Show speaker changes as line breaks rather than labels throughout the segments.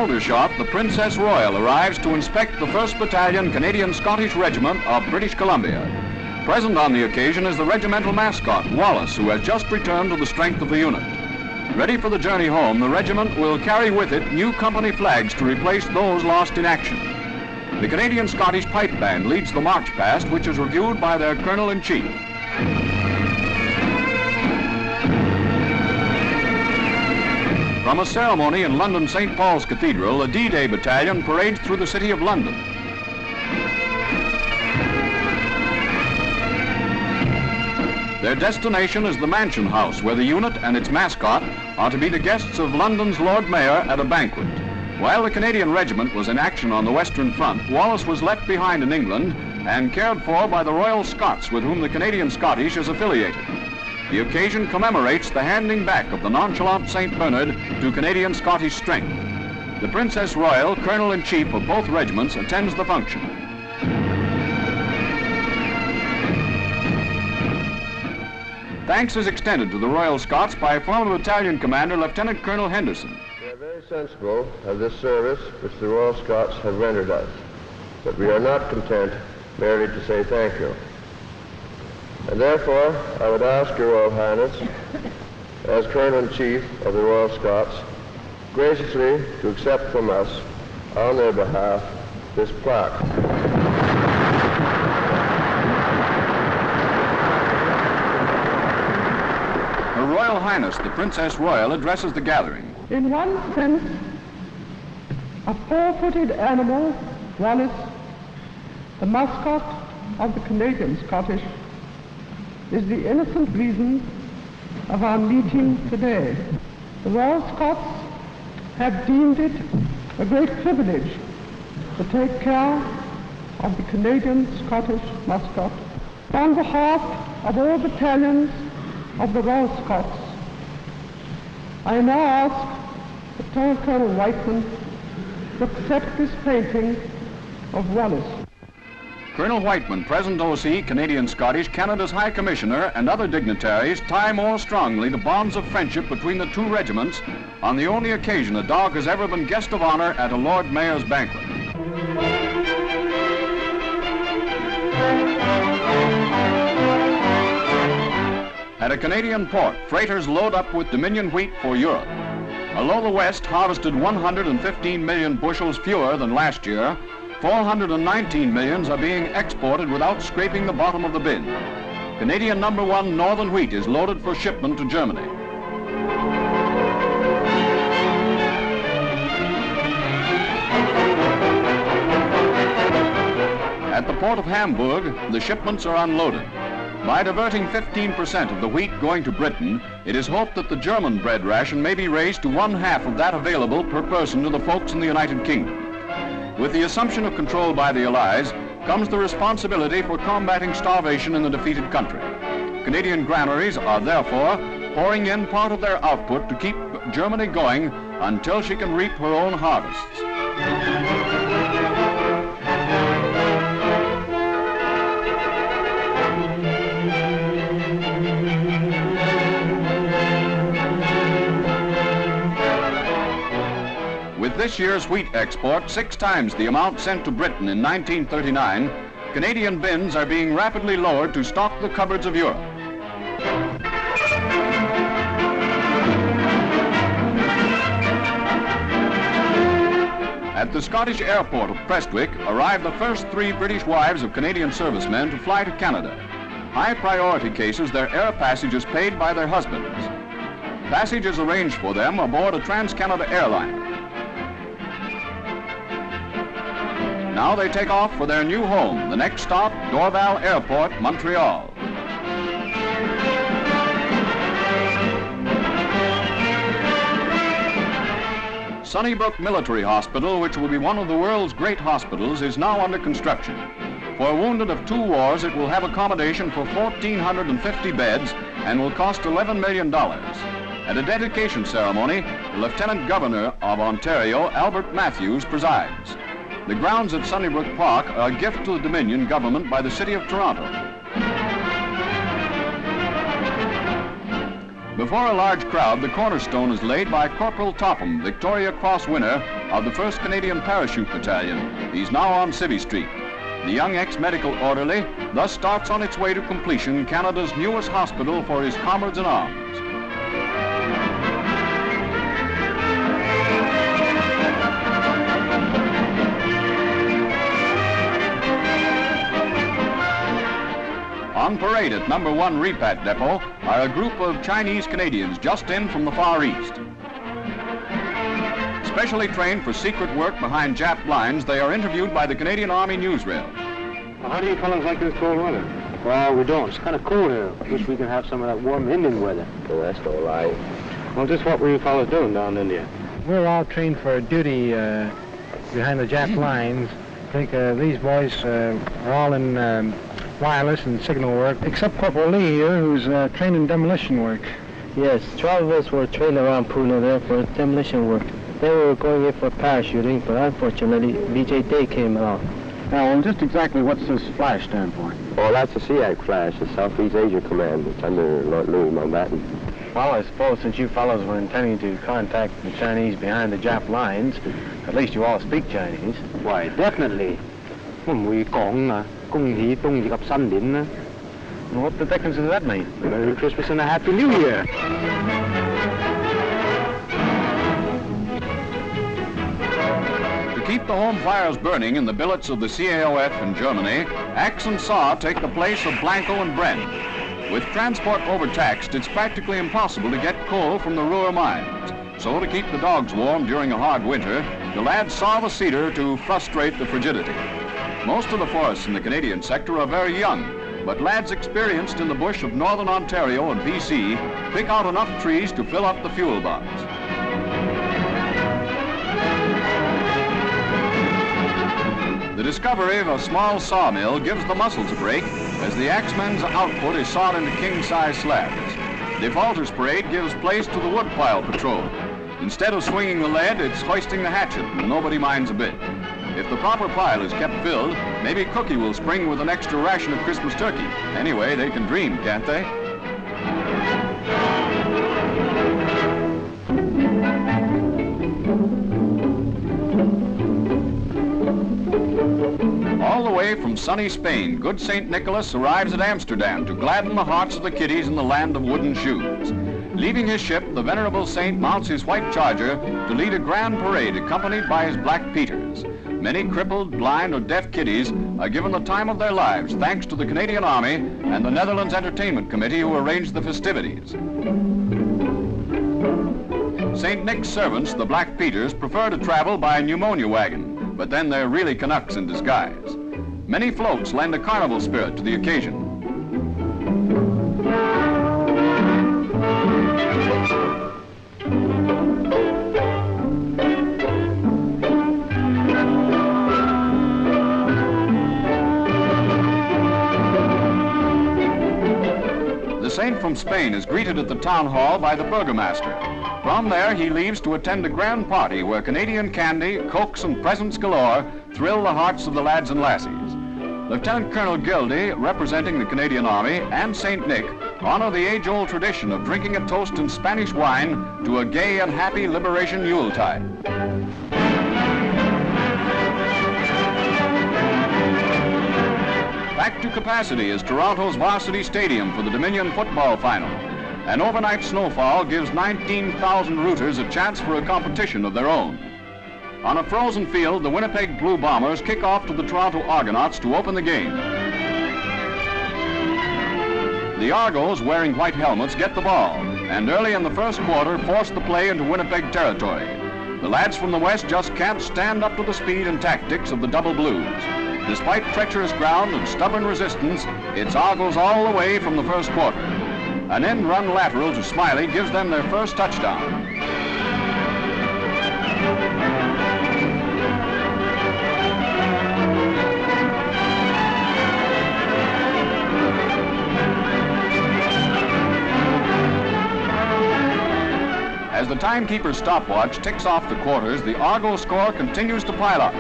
Aldershot, the Princess Royal arrives to inspect the 1st Battalion Canadian Scottish Regiment of British Columbia. Present on the occasion is the regimental mascot, Wallace, who has just returned to the strength of the unit. Ready for the journey home, the regiment will carry with it new company flags to replace those lost in action. The Canadian Scottish Pipe Band leads the march past, which is reviewed by their Colonel-in-Chief. From a ceremony in London St. Paul's Cathedral, the D-Day Battalion parades through the city of London. Their destination is the Mansion House, where the unit and its mascot are to be the guests of London's Lord Mayor at a banquet. While the Canadian Regiment was in action on the Western Front, Wallace was left behind in England and cared for by the Royal Scots, with whom the Canadian Scottish is affiliated. The occasion commemorates the handing back of the nonchalant St. Bernard to Canadian Scottish strength. The Princess Royal, Colonel-in-Chief of both regiments, attends the function. Thanks is extended to the Royal Scots by former battalion commander Lieutenant Colonel Henderson.
We are very sensible of this service which the Royal Scots have rendered us, but we are not content merely to say thank you. And therefore, I would ask Your Royal Highness, as Colonel-in-Chief of the Royal Scots, graciously to accept from us, on their behalf, this plaque.
Her Royal Highness, the Princess Royal, addresses the gathering.
In one sense, a four-footed animal, Wallace, the mascot of the Canadian Scottish, is the innocent reason of our meeting today. The Royal Scots have deemed it a great privilege to take care of the Canadian Scottish mascot. On behalf of all battalions of the Royal Scots, I now ask Lieutenant Colonel Wightman to accept this painting of Wallace.
Colonel Wightman, present OC, Canadian Scottish, Canada's High Commissioner, and other dignitaries tie more strongly the bonds of friendship between the two regiments on the only occasion a dog has ever been guest of honor at a Lord Mayor's banquet. At a Canadian port, freighters load up with Dominion wheat for Europe. Although the West harvested 115 million bushels fewer than last year, 419 millions are being exported without scraping the bottom of the bin. Canadian #1 Northern wheat is loaded for shipment to Germany. At the port of Hamburg, the shipments are unloaded. By diverting 15% of the wheat going to Britain, it is hoped that the German bread ration may be raised to 1/2 of that available per person to the folks in the United Kingdom. With the assumption of control by the Allies comes the responsibility for combating starvation in the defeated country. Canadian granaries are therefore pouring in part of their output to keep Germany going until she can reap her own harvests. With this year's wheat export 6 times the amount sent to Britain in 1939, Canadian bins are being rapidly lowered to stock the cupboards of Europe. At the Scottish airport of Prestwick arrived the first 3 British wives of Canadian servicemen to fly to Canada. High priority cases, their air passage is paid by their husbands. Passage is arranged for them aboard a Trans-Canada airliner. Now they take off for their new home, the next stop, Dorval Airport, Montreal. Sunnybrook Military Hospital, which will be one of the world's great hospitals, is now under construction. For wounded of 2 wars, it will have accommodation for 1,450 beds and will cost $11 million. At a dedication ceremony, the Lieutenant Governor of Ontario, Albert Matthews, presides. The grounds at Sunnybrook Park are a gift to the Dominion government by the City of Toronto. Before a large crowd, the cornerstone is laid by Corporal Topham, Victoria Cross winner of the 1st Canadian Parachute Battalion. He's now on Civvy Street. The young ex-medical orderly thus starts on its way to completion Canada's newest hospital for his comrades in arms. On parade at number 1 Repat Depot are a group of Chinese Canadians just in from the Far East. Specially trained for secret work behind Jap lines, they are interviewed by the Canadian Army Newsreel.
Well, how do you fellas like this cold weather? Well, we don't. It's kind of cold here. Wish we could have some of that warm Indian weather.
Well, that's all right.
Well, just what were you fellas doing down in India? We're all trained for duty behind the Jap lines. I think these boys are all in wireless and signal work, except Corporal Lee here, who's trained in demolition work.
Yes, 12 of us were trained around Pune there for demolition work. They were going in for parachuting, but unfortunately, BJ Day came along.
Now, well, just exactly what's this flash stand for?
Well, that's the SEAC Flash, the Southeast Asia Command. It's under Lord Louis Mountbatten.
Well, I suppose since you fellows were intending to contact the Chinese behind the Jap lines, at least you all speak Chinese. Why, definitely. What the dickens does that mean? Merry Christmas and a Happy New Year.
To keep the home fires burning in the billets of the CAOF in Germany, axe and saw take the place of Blanco and Bren. With transport overtaxed, it's practically impossible to get coal from the Ruhr mines. So to keep the dogs warm during a hard winter, the lads saw the cedar to frustrate the frigidity. Most of the forests in the Canadian sector are very young, but lads experienced in the bush of northern Ontario and BC pick out enough trees to fill up the fuel box. The discovery of a small sawmill gives the muscles a break as the axemen's output is sawed into king-size slabs. Defaulters parade gives place to the woodpile patrol. Instead of swinging the lead, it's hoisting the hatchet, and nobody minds a bit. If the proper pile is kept filled, maybe Cookie will spring with an extra ration of Christmas turkey. Anyway, they can dream, can't they? All the way from sunny Spain, good St. Nicholas arrives at Amsterdam to gladden the hearts of the kiddies in the land of wooden shoes. Leaving his ship, the venerable saint mounts his white charger to lead a grand parade accompanied by his black Peters. Many crippled, blind, or deaf kiddies are given the time of their lives thanks to the Canadian Army and the Netherlands Entertainment Committee who arranged the festivities. St. Nick's servants, the Black Peters, prefer to travel by a pneumonia wagon, but then they're really Canucks in disguise. Many floats lend a carnival spirit to the occasion. The saint from Spain is greeted at the town hall by the burgomaster. From there, he leaves to attend a grand party where Canadian candy, cokes, and presents galore thrill the hearts of the lads and lassies. Lieutenant Colonel Gildy, representing the Canadian Army, and St. Nick honor the age-old tradition of drinking a toast in Spanish wine to a gay and happy Liberation Yuletide. Back to capacity is Toronto's Varsity Stadium for the Dominion football final. An overnight snowfall gives 19,000 rooters a chance for a competition of their own. On a frozen field, the Winnipeg Blue Bombers kick off to the Toronto Argonauts to open the game. The Argos, wearing white helmets, get the ball, and early in the first quarter force the play into Winnipeg territory. The lads from the West just can't stand up to the speed and tactics of the Double Blues. Despite treacherous ground and stubborn resistance, it's Argos all the way from the first quarter. An end run lateral to Smiley gives them their first touchdown. As the timekeeper's stopwatch ticks off the quarters, the Argo score continues to pile up.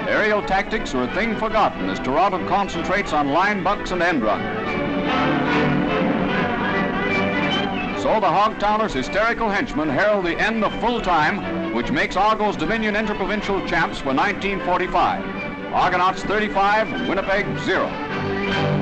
Aerial tactics are a thing forgotten as Toronto concentrates on line bucks and end runs. So the Hogtowners' hysterical henchmen herald the end of full time which makes Argos Dominion Interprovincial champs for 1945. Argonauts 35, Winnipeg 0.